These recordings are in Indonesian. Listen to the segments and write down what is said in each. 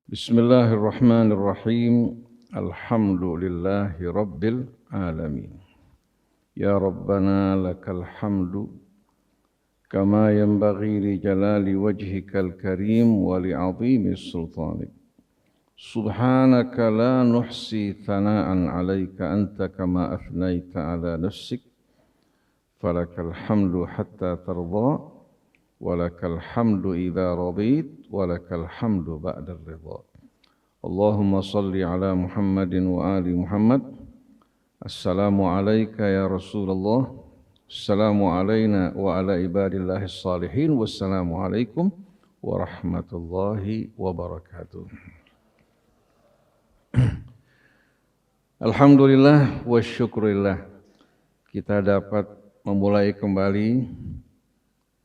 Bismillahirrahmanirrahim. Alhamdulillahi rabbil alamin. Ya Rabbana lakal hamdu kama yanbaghi li jalali wajhikal karim wa li 'azimi sultanik. Subhanaka la nuhsi thana'an 'alaika anta kama afnaita 'ala nafsik. Falakal hamdu hatta tarda. Walakal hamdu idza radit walakal hamdu ba'da ridha. Allahumma salli ala Muhammadin wa ali Muhammad. Assalamu alayka ya Rasulullah. Assalamu alayna wa ala ibadillahi salihin. Wassalamu alaikum warahmatullahi wabarakatuh. Alhamdulillah wa syukurillah, kita dapat memulai kembali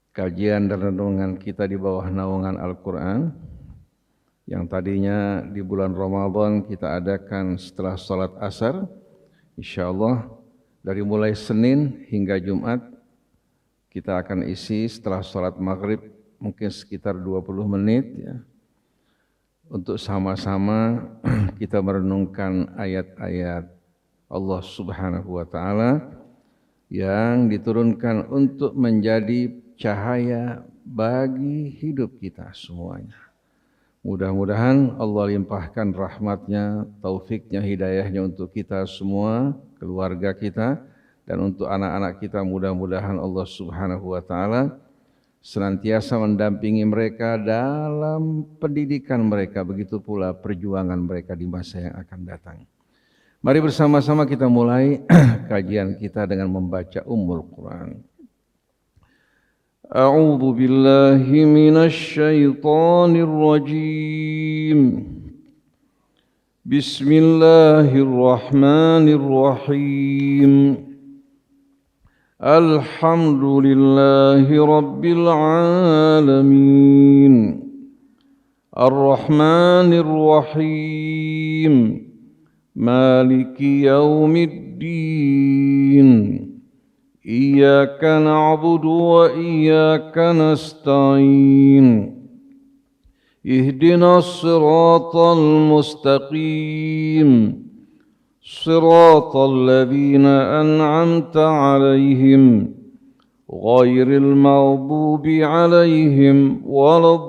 kajian dan renungan kita di bawah naungan Al-Quran yang tadinya di bulan Ramadan kita adakan setelah salat asar. InsyaAllah dari mulai Senin hingga Jumat kita akan isi setelah salat maghrib mungkin sekitar 20 menit ya, untuk sama-sama kita merenungkan ayat-ayat Allah Subhanahu wa Ta'ala yang diturunkan untuk menjadi cahaya bagi hidup kita semuanya. Mudah-mudahan Allah limpahkan rahmatnya, taufiknya, hidayahnya untuk kita semua, keluarga kita, dan untuk anak-anak kita. Mudah-mudahan Allah Subhanahu wa Ta'ala senantiasa mendampingi mereka dalam pendidikan mereka, begitu pula perjuangan mereka di masa yang akan datang. Mari bersama-sama kita mulai kajian kita dengan membaca Ummul Quran. A'udzu billahi minasy syaithanir rajim. Bismillahirrahmanirrahim. Alhamdulillahi rabbil alamin. Ar-Rahmanir Rahim. Maliki yaumiddin. Iyyaka na'budu wa iyyaka nasta'in. Ihdinas siratal mustaqim. Siratal ladzina an'amta 'alaihim ghairil maghdubi 'alaihim waladdallin.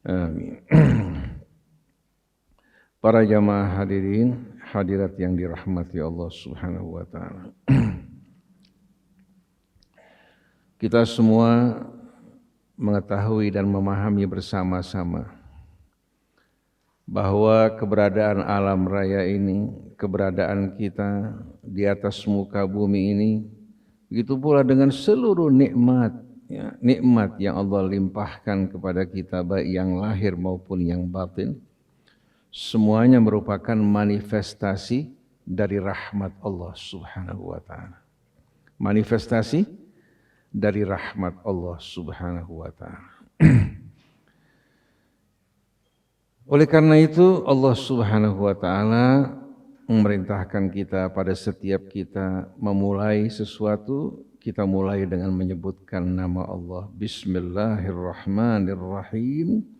Amin. Para jamaah hadirin, hadirat yang dirahmati Allah Subhanahu wa Ta'ala. Kita semua mengetahui dan memahami bersama-sama bahwa keberadaan alam raya ini, keberadaan kita di atas muka bumi ini, begitu pula dengan seluruh nikmat, ya, nikmat yang Allah limpahkan kepada kita, baik yang lahir maupun yang batin, semuanya merupakan manifestasi dari rahmat Allah Subhanahu wa Ta'ala. Manifestasi dari rahmat Allah Subhanahu wa Ta'ala. Oleh karena itu Allah Subhanahu wa Ta'ala memerintahkan kita pada setiap kita memulai sesuatu, kita mulai dengan menyebutkan nama Allah. Bismillahirrahmanirrahim.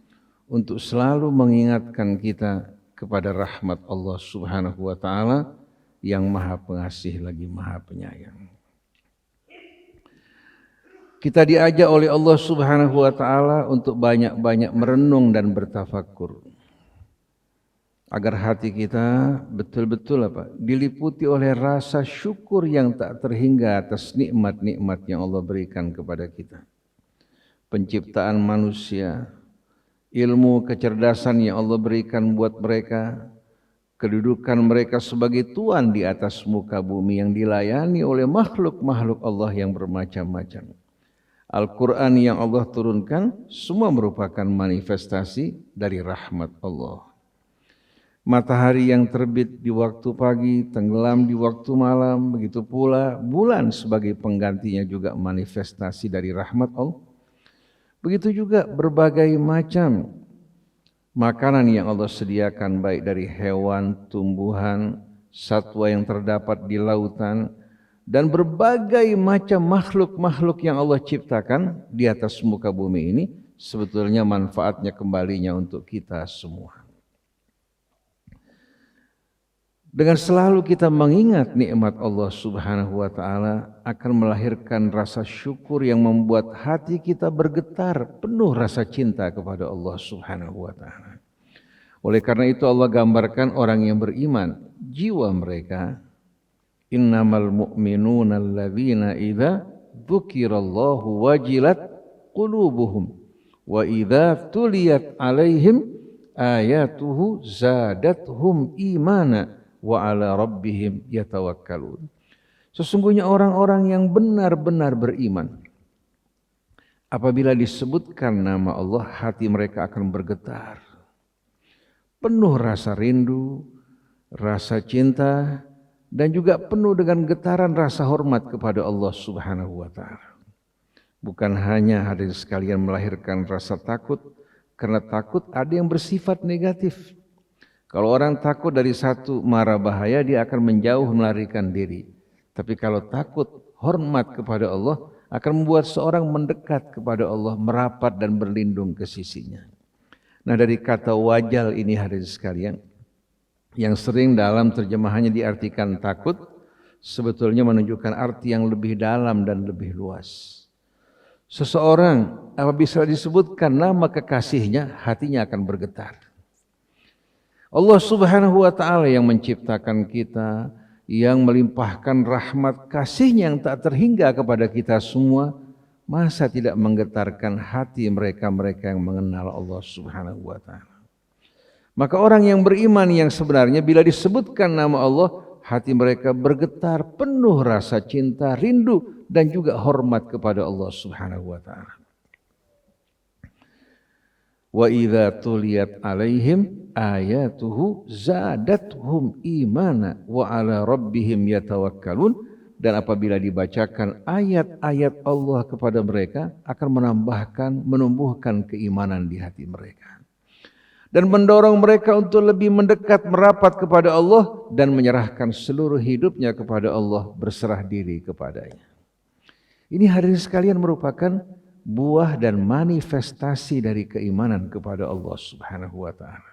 Untuk selalu mengingatkan kita kepada rahmat Allah Subhanahu wa Ta'ala yang Maha Pengasih lagi Maha Penyayang. Kita diajak oleh Allah Subhanahu wa Ta'ala untuk banyak-banyak merenung dan bertafakur, agar hati kita betul-betul diliputi oleh rasa syukur yang tak terhingga atas nikmat-nikmat yang Allah berikan kepada kita. Penciptaan manusia, ilmu kecerdasan yang Allah berikan buat mereka, kedudukan mereka sebagai tuan di atas muka bumi yang dilayani oleh makhluk-makhluk Allah yang bermacam-macam. Al-Quran yang Allah turunkan semua merupakan manifestasi dari rahmat Allah. Matahari yang terbit di waktu pagi, tenggelam di waktu malam, begitu pula bulan sebagai penggantinya juga manifestasi dari rahmat Allah. Begitu juga berbagai macam makanan yang Allah sediakan, baik dari hewan, tumbuhan, satwa yang terdapat di lautan, dan berbagai macam makhluk-makhluk yang Allah ciptakan di atas muka bumi ini sebetulnya manfaatnya kembalinya untuk kita semua. Dengan selalu kita mengingat nikmat Allah Subhanahu wa taala akan melahirkan rasa syukur yang membuat hati kita bergetar penuh rasa cinta kepada Allah Subhanahu wa taala. Oleh karena itu Allah gambarkan orang yang beriman, jiwa mereka, innamal mu'minuna alladzina idza dzukirallahu wajilat qulubuhum wa idza tuliyat alaihim ayatuhu zadathum imana wa ala rabbihim yatawakkalun. Sesungguhnya orang-orang yang benar-benar beriman, apabila disebutkan nama Allah, hati mereka akan bergetar, penuh rasa rindu, rasa cinta, dan juga penuh dengan getaran rasa hormat kepada Allah Subhanahu wa taala. Bukan hanya hadirin sekalian melahirkan rasa takut, karena takut ada yang bersifat negatif. Kalau orang takut dari satu mara bahaya, dia akan menjauh melarikan diri. Tapi kalau takut, hormat kepada Allah akan membuat seorang mendekat kepada Allah, merapat dan berlindung ke sisinya. Nah, dari kata wajal ini hadirin sekalian, yang sering dalam terjemahannya diartikan takut, sebetulnya menunjukkan arti yang lebih dalam dan lebih luas. Seseorang apabila disebutkan nama kekasihnya, hatinya akan bergetar. Allah Subhanahu wa taala yang menciptakan kita, yang melimpahkan rahmat kasih-Nya yang tak terhingga kepada kita semua, masa tidak menggetarkan hati mereka-mereka yang mengenal Allah Subhanahu wa taala. Maka orang yang beriman yang sebenarnya bila disebutkan nama Allah, hati mereka bergetar penuh rasa cinta, rindu dan juga hormat kepada Allah Subhanahu wa taala. Wa idza tuliyat alaihim ayatuhu zadathum imana wa ala rabbihim yatawakkalun, dan apabila dibacakan ayat-ayat Allah kepada mereka akan menumbuhkan keimanan di hati mereka dan mendorong mereka untuk lebih mendekat merapat kepada Allah dan menyerahkan seluruh hidupnya kepada Allah, berserah diri kepadanya. Ini hadirin sekalian merupakan buah dan manifestasi dari keimanan kepada Allah Subhanahu wa taala.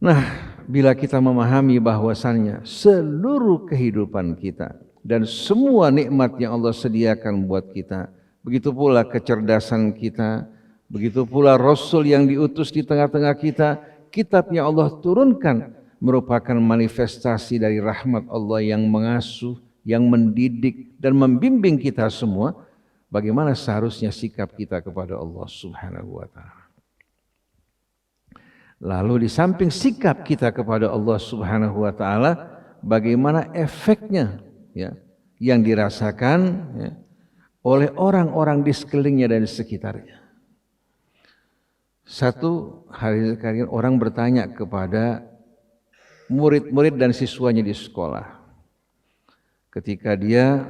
Nah, bila kita memahami bahwasannya seluruh kehidupan kita dan semua nikmat yang Allah sediakan buat kita, begitu pula kecerdasan kita, begitu pula Rasul yang diutus di tengah-tengah kita, kitab yang Allah turunkan merupakan manifestasi dari rahmat Allah yang mengasuh, yang mendidik dan membimbing kita semua. Bagaimana seharusnya sikap kita kepada Allah Subhanahu wa taala. Lalu di samping sikap kita kepada Allah Subhanahu wa taala, bagaimana efeknya ya yang dirasakan ya, oleh orang-orang di sekelilingnya dan di sekitarnya. Satu hari sekalian orang bertanya kepada murid-murid dan siswanya di sekolah. Ketika dia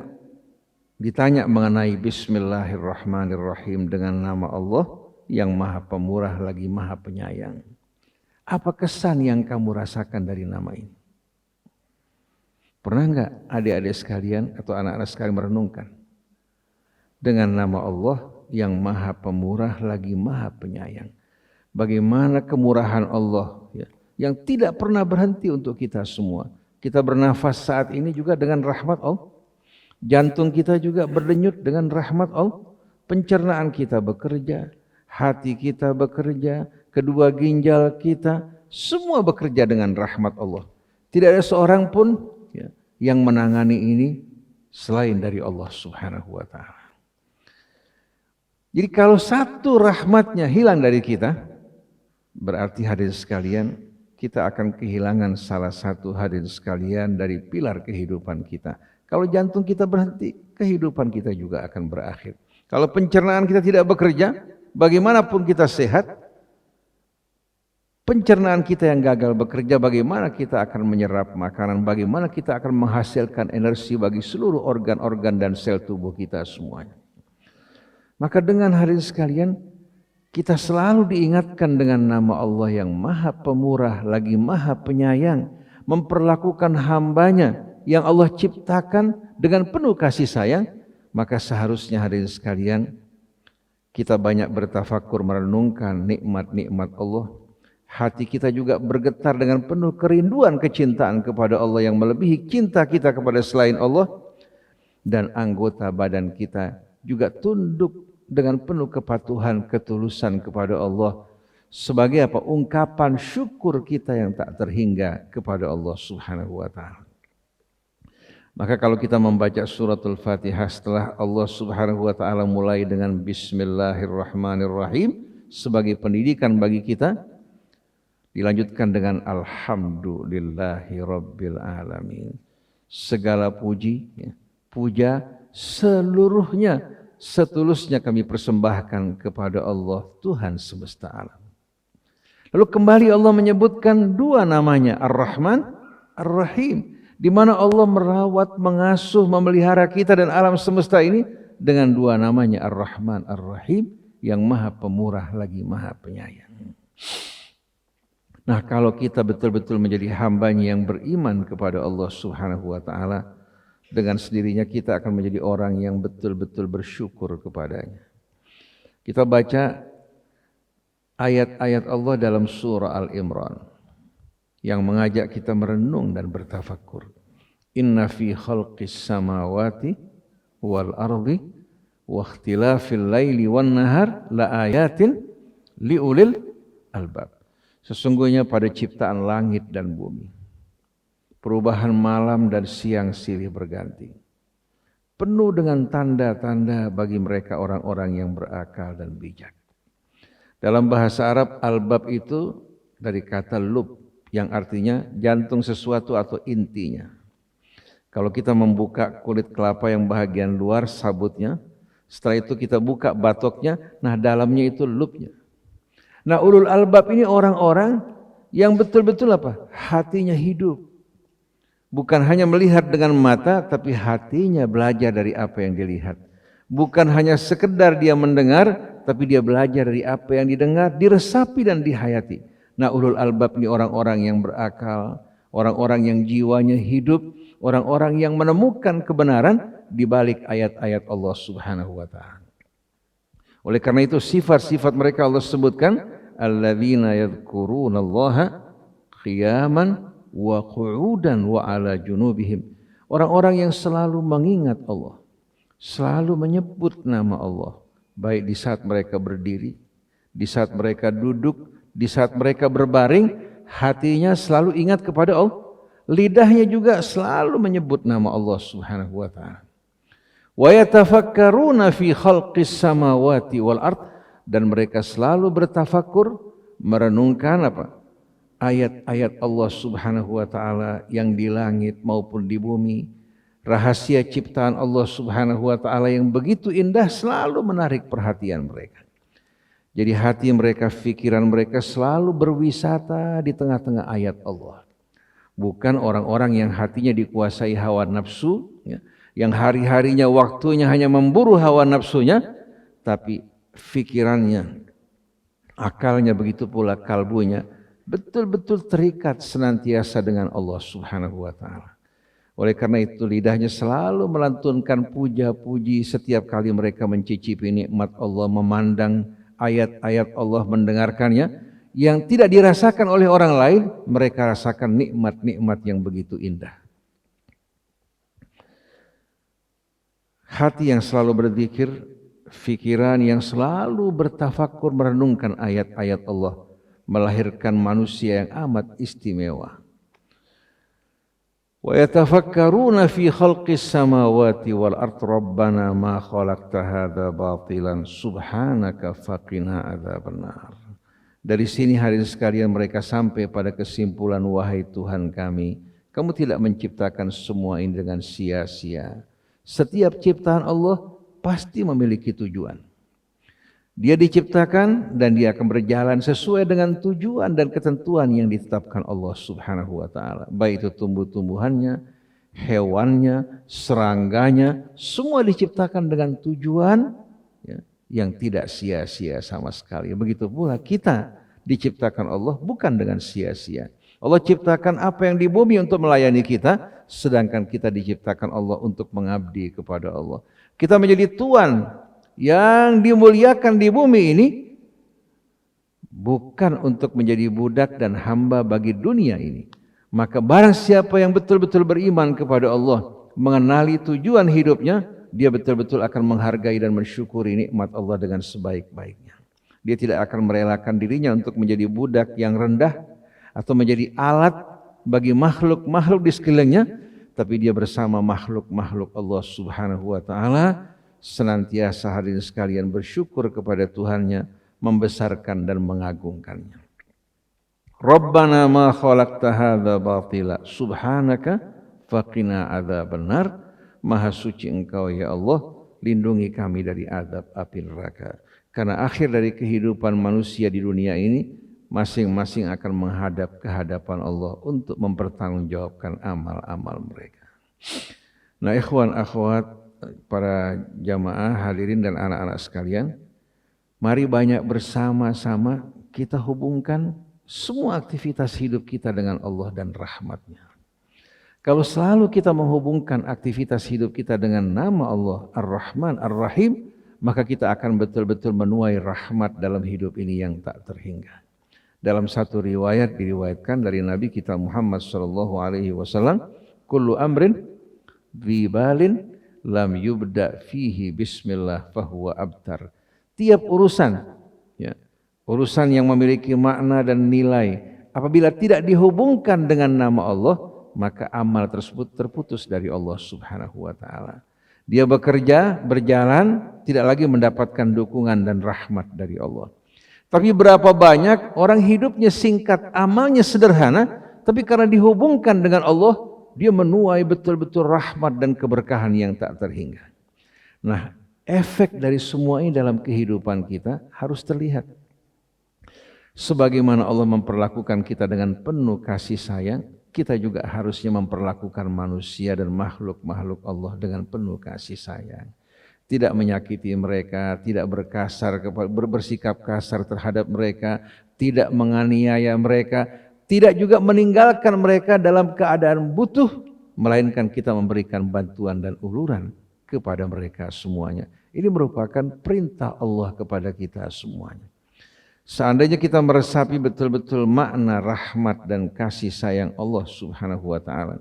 ditanya mengenai Bismillahirrahmanirrahim dengan nama Allah yang Maha Pemurah lagi Maha Penyayang. Apa kesan yang kamu rasakan dari nama ini? Pernah enggak adik-adik sekalian atau anak-anak sekalian merenungkan dengan nama Allah yang Maha Pemurah lagi Maha Penyayang? Bagaimana kemurahan Allah ya, yang tidak pernah berhenti untuk kita semua. Kita bernafas saat ini juga dengan rahmat Allah. Jantung kita juga berdenyut dengan rahmat Allah. Pencernaan kita bekerja, hati kita bekerja, kedua ginjal kita, semua bekerja dengan rahmat Allah. Tidak ada seorang pun ya, yang menangani ini selain dari Allah Subhanahu wa taala. Jadi kalau satu rahmatnya hilang dari kita, berarti hadirin sekalian, kita akan kehilangan salah satu hadirin sekalian dari pilar kehidupan kita. Kalau jantung kita berhenti, kehidupan kita juga akan berakhir. Kalau pencernaan kita tidak bekerja, bagaimanapun kita sehat, pencernaan kita yang gagal bekerja, bagaimana kita akan menyerap makanan, bagaimana kita akan menghasilkan energi bagi seluruh organ-organ dan sel tubuh kita semuanya. Maka dengan hadirin sekalian, kita selalu diingatkan dengan nama Allah yang Maha Pemurah lagi Maha Penyayang, memperlakukan hambanya yang Allah ciptakan dengan penuh kasih sayang, maka seharusnya hadirin sekalian kita banyak bertafakur merenungkan nikmat-nikmat Allah. Hati kita juga bergetar dengan penuh kerinduan kecintaan kepada Allah yang melebihi cinta kita kepada selain Allah. Dan anggota badan kita juga tunduk dengan penuh kepatuhan, ketulusan kepada Allah. Sebagai apa? Ungkapan syukur kita yang tak terhingga kepada Allah Subhanahu wa ta'ala. Maka kalau kita membaca suratul Fatihah setelah Allah Subhanahu wa ta'ala mulai dengan Bismillahirrahmanirrahim sebagai pendidikan bagi kita, dilanjutkan dengan Alhamdulillahi Rabbil Alamin. Segala puji, puja seluruhnya, setulusnya kami persembahkan kepada Allah Tuhan semesta alam. Lalu kembali Allah menyebutkan dua namanya, Ar-Rahman, Ar-Rahim, di mana Allah merawat, mengasuh, memelihara kita dan alam semesta ini dengan dua namanya, Ar-Rahman, Ar-Rahim, yang maha pemurah lagi maha penyayang. Nah, kalau kita betul-betul menjadi hambanya yang beriman kepada Allah Subhanahu wa ta'ala, dengan sendirinya kita akan menjadi orang yang betul-betul bersyukur kepadanya. Kita baca ayat-ayat Allah dalam surah Al-Imran yang mengajak kita merenung dan bertafakkur. Inna fi khalqis samawati wal ardi wa ikhtilafil laili wan nahar la ayatin liulil albab. Sesungguhnya pada ciptaan langit dan bumi, perubahan malam dan siang silih berganti, penuh dengan tanda-tanda bagi mereka orang-orang yang berakal dan bijak. Dalam bahasa Arab, albab itu dari kata lub, yang artinya jantung sesuatu atau intinya. Kalau kita membuka kulit kelapa yang bahagian luar, sabutnya, setelah itu kita buka batoknya, nah dalamnya itu lubnya. Nah, ulul albab ini orang-orang yang betul-betul apa? Hatinya hidup. Bukan hanya melihat dengan mata, tapi hatinya belajar dari apa yang dilihat. Bukan hanya sekedar dia mendengar, tapi dia belajar dari apa yang didengar, diresapi dan dihayati. Nah, ulul albab ini orang-orang yang berakal, orang-orang yang jiwanya hidup, orang-orang yang menemukan kebenaran di balik ayat-ayat Allah Subhanahu wa ta'ala. Oleh karena itu sifat-sifat mereka Allah sebutkan, alladzina yadhkurunallaha qiyaman wa qu'udan wa ala junubihim. Orang-orang yang selalu mengingat Allah, selalu menyebut nama Allah, baik di saat mereka berdiri, di saat mereka duduk, di saat mereka berbaring, hatinya selalu ingat kepada Allah, lidahnya juga selalu menyebut nama Allah Subhanahu wa ta'ala. Wa yatafakkaruna fi khalqis samawati wal ard, dan mereka selalu bertafakur, merenungkan apa? Ayat-ayat Allah Subhanahu wa ta'ala yang di langit maupun di bumi. Rahasia ciptaan Allah Subhanahu wa ta'ala yang begitu indah selalu menarik perhatian mereka. Jadi hati mereka, fikiran mereka selalu berwisata di tengah-tengah ayat Allah. Bukan orang-orang yang hatinya dikuasai hawa nafsu, yang hari-harinya waktunya hanya memburu hawa nafsunya, tapi fikirannya, akalnya, begitu pula kalbunya betul-betul terikat senantiasa dengan Allah Subhanahu wa ta'ala. Oleh karena itu lidahnya selalu melantunkan puja-puji setiap kali mereka mencicipi nikmat Allah, memandang ayat-ayat Allah, mendengarkannya yang tidak dirasakan oleh orang lain, mereka rasakan nikmat-nikmat yang begitu indah. Hati yang selalu berzikir, fikiran yang selalu bertafakur merenungkan ayat-ayat Allah, melahirkan manusia yang amat istimewa. Wa yatafakkaruna fi khalqis samawati wal ard rabbana ma khalaqta hadza batilan subhanaka faqina adzabannar. Dari sini hadirin sekalian mereka sampai pada kesimpulan, wahai Tuhan kami, kamu tidak menciptakan semua ini dengan sia-sia. Setiap ciptaan Allah pasti memiliki tujuan. Dia diciptakan dan dia akan berjalan sesuai dengan tujuan dan ketentuan yang ditetapkan Allah Subhanahu wa ta'ala. Baik itu tumbuh-tumbuhannya, hewannya, serangganya, semua diciptakan dengan tujuan yang tidak sia-sia sama sekali. Begitu pula kita diciptakan Allah bukan dengan sia-sia. Allah ciptakan apa yang di bumi untuk melayani kita, sedangkan kita diciptakan Allah untuk mengabdi kepada Allah. Kita menjadi tuan yang dimuliakan di bumi ini bukan untuk menjadi budak dan hamba bagi dunia ini. Maka barang siapa yang betul-betul beriman kepada Allah, mengenali tujuan hidupnya, dia betul-betul akan menghargai dan mensyukuri nikmat Allah dengan sebaik-baiknya. Dia tidak akan merelakan dirinya untuk menjadi budak yang rendah atau menjadi alat bagi makhluk-makhluk di sekelilingnya, tapi dia bersama makhluk-makhluk Allah Subhanahu wa taala senantiasa hadirin sekalian bersyukur kepada Tuhannya, membesarkan dan mengagungkannya. Rabbana ma khalaqta hadza batila subhanaka faqina adzabannar. Maha suci Engkau ya Allah, lindungi kami dari azab api neraka. Karena akhir dari kehidupan manusia di dunia ini, masing-masing akan menghadap ke hadapan Allah untuk mempertanggungjawabkan amal-amal mereka. Nah, ikhwan akhwat, para jamaah hadirin dan anak-anak sekalian, mari banyak bersama-sama kita hubungkan semua aktivitas hidup kita dengan Allah dan rahmat-Nya. Kalau selalu kita menghubungkan aktivitas hidup kita dengan nama Allah Ar-Rahman Ar-Rahim, maka kita akan betul-betul menuai rahmat dalam hidup ini yang tak terhingga. Dalam satu riwayat diriwayatkan dari Nabi kita Muhammad SAW, kullu amrin dhibalin lam yubda fihi bismillah fahuwa abtar. Tiap urusan, ya, urusan yang memiliki makna dan nilai, apabila tidak dihubungkan dengan nama Allah, maka amal tersebut terputus dari Allah Subhanahu wa taala. Dia bekerja, berjalan, tidak lagi mendapatkan dukungan dan rahmat dari Allah. Tapi berapa banyak orang hidupnya singkat, amalnya sederhana, tapi karena dihubungkan dengan Allah, dia menuai betul-betul rahmat dan keberkahan yang tak terhingga. Nah, efek dari semua ini dalam kehidupan kita harus terlihat. Sebagaimana Allah memperlakukan kita dengan penuh kasih sayang, kita juga harusnya memperlakukan manusia dan makhluk-makhluk Allah dengan penuh kasih sayang. Tidak menyakiti mereka, tidak bersikap kasar terhadap mereka, tidak menganiaya mereka, tidak juga meninggalkan mereka dalam keadaan butuh, melainkan kita memberikan bantuan dan uluran kepada mereka semuanya. Ini merupakan perintah Allah kepada kita semuanya. Seandainya kita meresapi betul-betul makna rahmat dan kasih sayang Allah Subhanahu wa taala,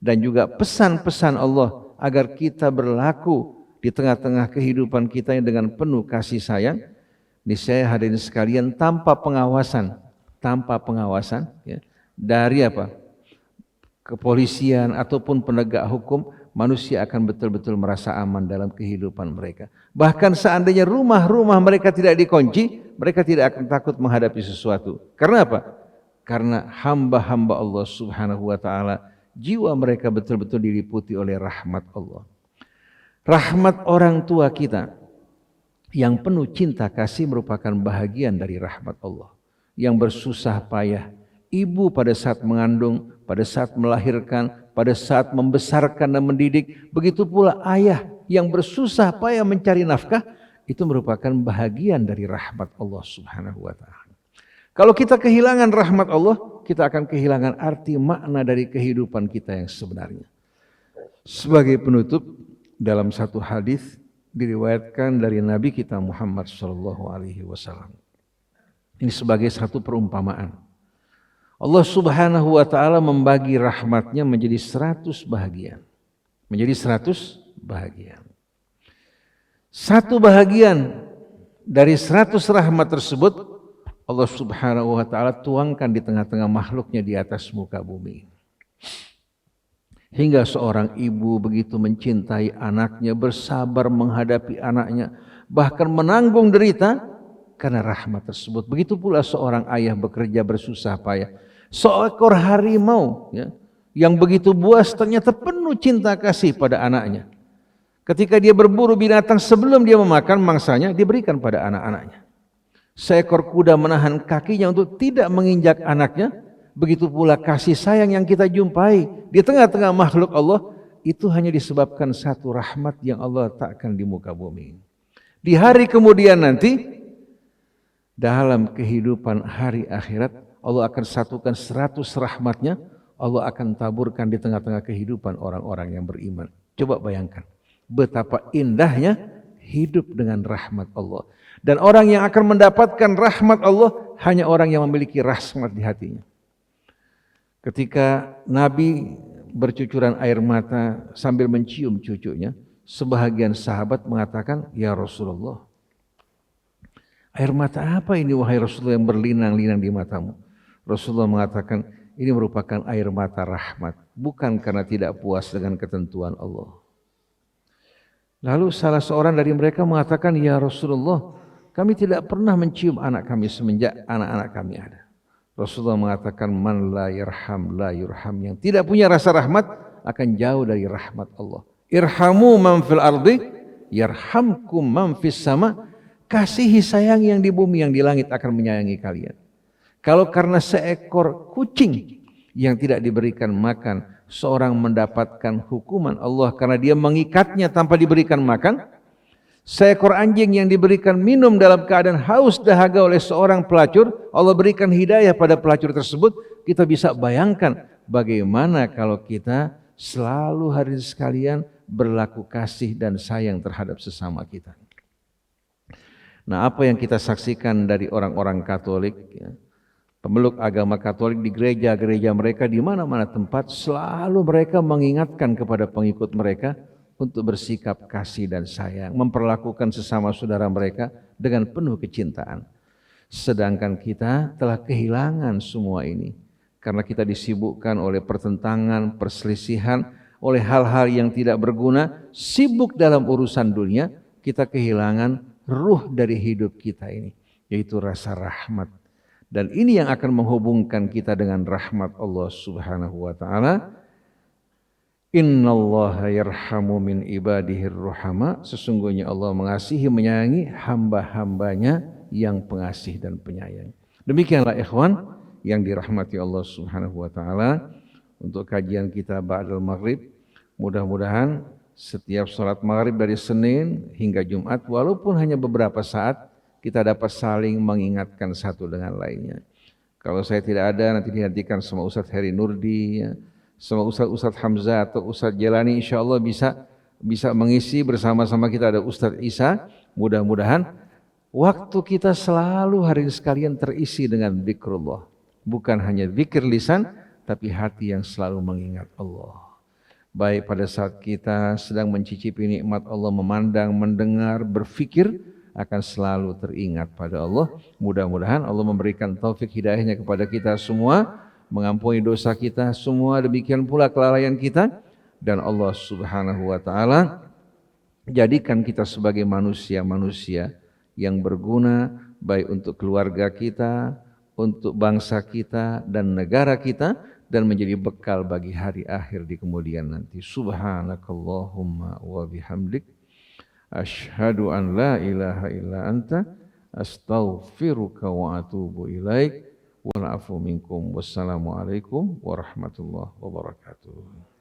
dan juga pesan-pesan Allah agar kita berlaku di tengah-tengah kehidupan kita dengan penuh kasih sayang, niscaya hadirin sekalian, tanpa pengawasan ya, dari kepolisian ataupun penegak hukum, manusia akan betul-betul merasa aman dalam kehidupan mereka. Bahkan seandainya rumah-rumah mereka tidak dikunci, mereka tidak akan takut menghadapi sesuatu. Karena apa? Karena hamba-hamba Allah Subhanahu wa taala, jiwa mereka betul-betul diliputi oleh rahmat Allah. Rahmat orang tua kita yang penuh cinta kasih merupakan bahagian dari rahmat Allah. Yang bersusah payah, ibu pada saat mengandung, pada saat melahirkan, pada saat membesarkan dan mendidik, begitu pula ayah yang bersusah payah mencari nafkah, itu merupakan bahagian dari rahmat Allah Subhanahu wa taala. Kalau kita kehilangan rahmat Allah, kita akan kehilangan arti makna dari kehidupan kita yang sebenarnya. Sebagai penutup, dalam satu hadis diriwayatkan dari Nabi kita Muhammad SAW. Ini sebagai satu perumpamaan. Allah Subhanahu wa taala membagi rahmatnya menjadi 100 bahagian. Menjadi 100 bahagian. Satu bahagian dari 100 rahmat tersebut Allah Subhanahu wa taala tuangkan di tengah-tengah makhluknya di atas muka bumi. Hingga seorang ibu begitu mencintai anaknya, bersabar menghadapi anaknya, bahkan menanggung derita karena rahmat tersebut. Begitu pula seorang ayah bekerja bersusah payah. Seekor harimau ya, yang begitu buas ternyata penuh cinta kasih pada anaknya. Ketika dia berburu binatang, sebelum dia memakan mangsanya, diberikan pada anak-anaknya. Seekor kuda menahan kakinya untuk tidak menginjak anaknya. Begitu pula kasih sayang yang kita jumpai di tengah-tengah makhluk Allah, itu hanya disebabkan satu rahmat yang Allah letakkan di muka bumi. Di hari kemudian nanti, dalam kehidupan hari akhirat, Allah akan satukan 100 rahmatnya, Allah akan taburkan di tengah-tengah kehidupan orang-orang yang beriman. Coba bayangkan, betapa indahnya hidup dengan rahmat Allah. Dan orang yang akan mendapatkan rahmat Allah, hanya orang yang memiliki rahmat di hatinya. Ketika Nabi bercucuran air mata sambil mencium cucunya, sebahagian sahabat mengatakan, "Ya Rasulullah, air mata apa ini wahai Rasulullah yang berlinang-linang di matamu?" Rasulullah mengatakan, ini merupakan air mata rahmat, bukan karena tidak puas dengan ketentuan Allah. Lalu salah seorang dari mereka mengatakan, "Ya Rasulullah, kami tidak pernah mencium anak kami semenjak anak-anak kami ada." Rasulullah mengatakan, "Man la yarham la yurham." Yang tidak punya rasa rahmat akan jauh dari rahmat Allah. Irhamu man fil ardi yarhamkum man fis sama. Kasihi sayang yang di bumi, yang di langit akan menyayangi kalian. Kalau karena seekor kucing yang tidak diberikan makan, seorang mendapatkan hukuman Allah karena dia mengikatnya tanpa diberikan makan. Seekor anjing yang diberikan minum dalam keadaan haus dahaga oleh seorang pelacur, Allah berikan hidayah pada pelacur tersebut. Kita bisa bayangkan bagaimana kalau kita selalu hari sekalian berlaku kasih dan sayang terhadap sesama kita. Nah, apa yang kita saksikan dari orang-orang Katolik, ya, pemeluk agama Katolik di gereja-gereja mereka di mana-mana tempat, selalu mereka mengingatkan kepada pengikut mereka untuk bersikap kasih dan sayang, memperlakukan sesama saudara mereka dengan penuh kecintaan. Sedangkan kita telah kehilangan semua ini karena kita disibukkan oleh pertentangan, perselisihan, oleh hal-hal yang tidak berguna, sibuk dalam urusan dunia, kita kehilangan ruh dari hidup kita ini, yaitu rasa rahmat. Dan ini yang akan menghubungkan kita dengan rahmat Allah Subhanahu wa taala. Innallaha yarhamu min ibadihir ruhama. Sesungguhnya Allah mengasihi menyayangi hamba-hambanya yang pengasih dan penyayang. Demikianlah ikhwan yang dirahmati Allah Subhanahu wa taala, untuk kajian kita ba'dal maghrib. Mudah-mudahan setiap salat maghrib dari Senin hingga Jumat, walaupun hanya beberapa saat, kita dapat saling mengingatkan satu dengan lainnya. Kalau saya tidak ada, nanti dinantikan sama Ustadz Heri Nurdi, ya, sama Ustadz Hamzah atau Ustadz Jelani, insya Allah bisa mengisi bersama-sama kita. Ada Ustadz Isa. Mudah-mudahan waktu kita selalu hari ini sekalian terisi dengan zikrullah. Bukan hanya zikir lisan, tapi hati yang selalu mengingat Allah. Baik pada saat kita sedang mencicipi nikmat Allah, memandang, mendengar, berfikir, akan selalu teringat pada Allah. Mudah-mudahan Allah memberikan taufik hidayahnya kepada kita semua, mengampuni dosa kita semua, demikian pula kelalaian kita, dan Allah Subhanahu wa taala jadikan kita sebagai manusia-manusia yang berguna baik untuk keluarga kita, untuk bangsa kita dan negara kita, dan menjadi bekal bagi hari akhir di kemudian nanti. Subhanakallahumma wa bihamdik, asyhadu an la ilaha illa anta, astaghfiruka wa atubu ilaik, wal afu minkum. Wassalamualaikum warahmatullahi wabarakatuh.